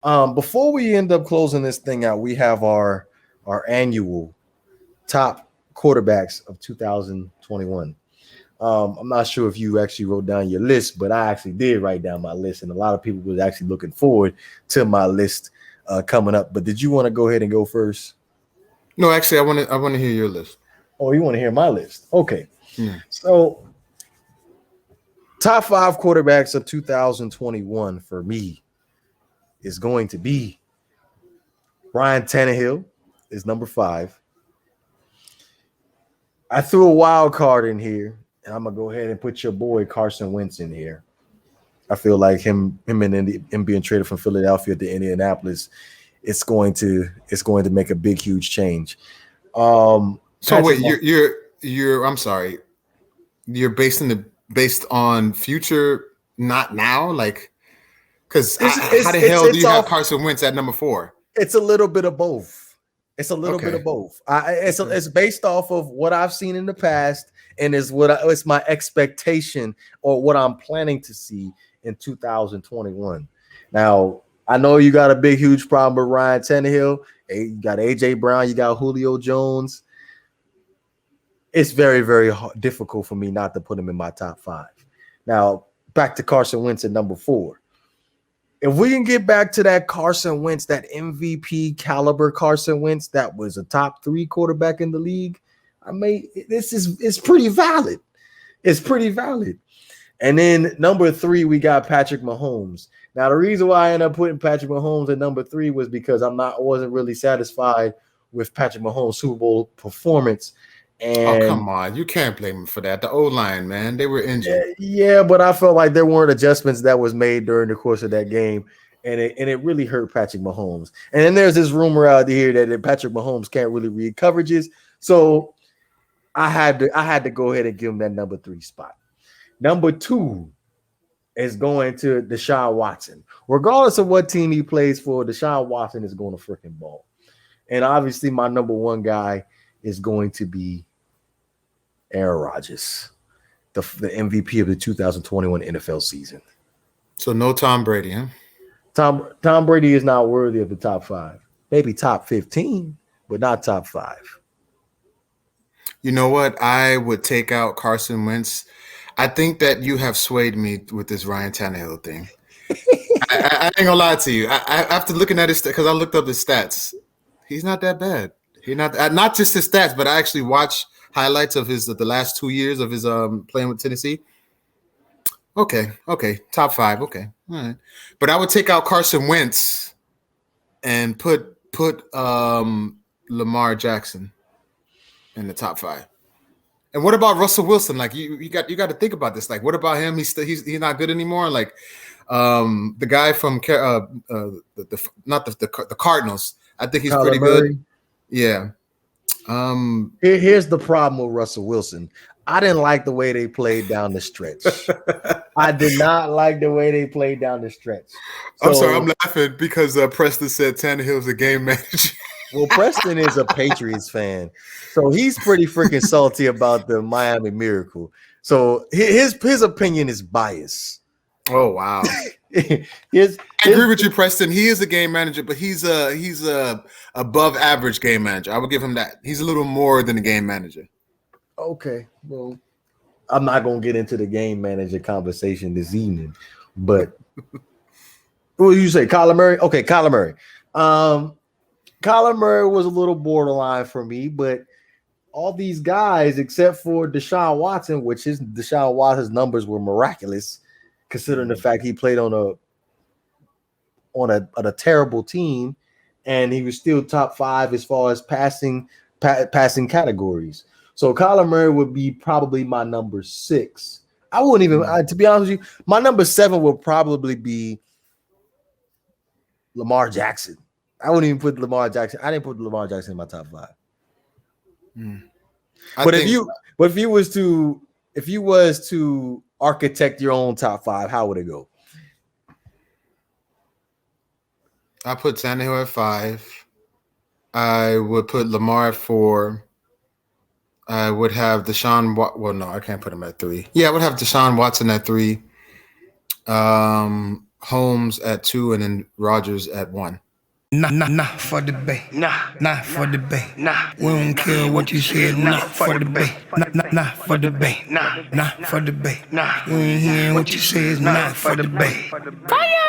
Before we end up closing this thing out, we have our annual top quarterbacks of 2021. I'm not sure if you actually wrote down your list, but I actually did write down my list, and a lot of people was actually looking forward to my list coming up. But did you want to go ahead and go first? No, actually, I want to hear your list. Oh, you want to hear my list? Okay. Yeah. So, top 5 quarterbacks of 2021 for me is going to be Ryan Tannehill is number 5. I threw a wild card in here, and I'm gonna go ahead and put your boy Carson Wentz in here. I feel like him and him being traded from Philadelphia to Indianapolis, it's going to make a big, huge change. So wait, you're I'm sorry, you're based on future, not now, like, because how the hell do you have Carson Wentz at number 4? It's a little bit of both. It's a little bit of both. It's based off of what I've seen in the past, and it's my expectation or what I'm planning to see in 2021. Now, I know you got a big, huge problem with Ryan Tannehill. You got AJ Brown. You got Julio Jones. It's very, very difficult for me not to put him in my top 5. Now, back to Carson Wentz at number 4. If we can get back to that Carson Wentz, that MVP caliber Carson Wentz, that was a top 3 quarterback in the league, it's pretty valid. It's pretty valid. And then number 3, we got Patrick Mahomes. Now, the reason why I ended up putting Patrick Mahomes at number 3 was because I wasn't really satisfied with Patrick Mahomes' Super Bowl performance. And come on, you can't blame him for that. The O-line, man, they were injured. Yeah, but I felt like there weren't adjustments that was made during the course of that game, and it really hurt Patrick Mahomes. And then there's this rumor out here that Patrick Mahomes can't really read coverages, so I had to go ahead and give him that number 3 spot. Number 2 is going to Deshaun Watson. Regardless of what team he plays for, Deshaun Watson is going to freaking ball. And obviously, my number 1 guy is going to be Aaron Rodgers, the MVP of the 2021 NFL season. So no Tom Brady, huh? Tom Brady is not worthy of the top 5. Maybe top 15, but not top 5. You know what? I would take out Carson Wentz. I think that you have swayed me with this Ryan Tannehill thing. I ain't gonna lie to you. After looking at his, because I looked up his stats, he's not that bad. He's not just his stats, but I actually watched highlights of the last 2 years of his playing with Tennessee. Okay, top 5. Okay, all right. But I would take out Carson Wentz and put Lamar Jackson in the top 5. And what about Russell Wilson? Like you got to think about this. Like, what about him? He's not good anymore. Like the guy from the Cardinals. I think he's pretty good. Yeah. Here's the problem with Russell Wilson. I didn't like the way they played down the stretch. I did not like the way they played down the stretch. So, I'm sorry, I'm laughing because Preston said Tannehill's a game manager. Well, Preston is a Patriots fan, so he's pretty freaking salty about the Miami Miracle. So his opinion is biased. Oh wow! I agree with you, Preston. He is a game manager, but he's a above average game manager. I would give him that. He's a little more than a game manager. Okay, well, I'm not gonna get into the game manager conversation this evening, but what did you say, Colin Murray? Okay, Colin Murray. Colin Murray was a little borderline for me, but all these guys, except for Deshaun Watson, which Deshaun Watson's numbers were miraculous, considering the fact he played on a terrible team, and he was still top 5 as far as passing categories. So Colin Murray would be probably my number 6. I wouldn't even, to be honest with you, my number 7 would probably be Lamar Jackson. I wouldn't even put Lamar Jackson. I didn't put Lamar Jackson in my top 5. But if you was to architect your own top 5, how would it go? I put Tannehill at 5. I would put Lamar at 4. I would have Deshaun. Well, no, I can't put him at 3. Yeah, I would have Deshaun Watson at 3. Holmes at 2, and then Rodgers at 1. Nah, for the bay. Nah, for the bay. We don't care what you said. Nah, for the bay. Nah, for the bay. Nah, for the bay. We ain't hearing what you say. Nah, for the bay. Fire!